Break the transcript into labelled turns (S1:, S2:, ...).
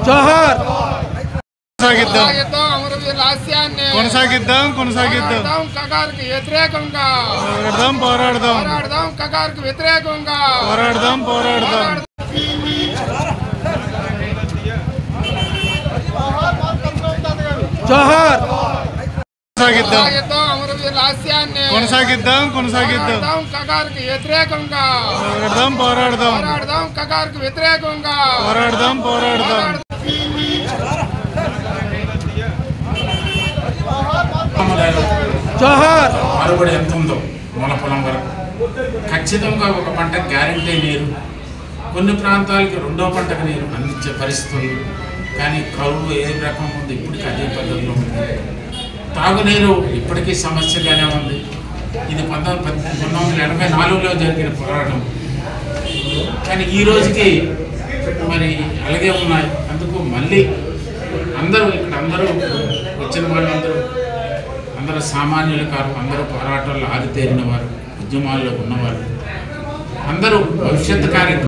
S1: జోహార్
S2: కొనసాగిద్దాం కగార్కి వ్యతిరేకంగా పోరాడదాం కగార్కి వ్యతిరేకంగా
S1: పోరాడదాం జోహార్
S2: కొనసాగిద్దాం కగార్కి వ్యతిరేకంగా పోరాడదాం కగార్కి వ్యతిరేకంగా
S1: జోహార్
S3: మరుగుడు ఎంత ఉందో మూల పొలం వరకు ఖచ్చితంగా ఒక పంట గ్యారెంటీ నీరు, కొన్ని ప్రాంతాలకి రెండో పంటకు నీరు అందించే పరిస్థితులు. కానీ కరువు ఏ రకం ఉంది, ఇప్పటికీ అదే పద్ధతిలో ఉంది. తాగునీరు ఇప్పటికీ సమస్యగానే ఉంది. ఇది 1984లో జరిగిన పోరాటం, కానీ ఈ రోజుకి మరి అలాగే ఉన్నాయి. అందుకు మళ్ళీ అందరూ వచ్చిన వాళ్ళందరూ సామాన్యులు కాదు, అందరూ పోరాటాల్లో ఆరితేరిన వారు, ఉద్యమాల్లో ఉన్నవారు, అందరూ భవిష్యత్తు కార్యక్రమం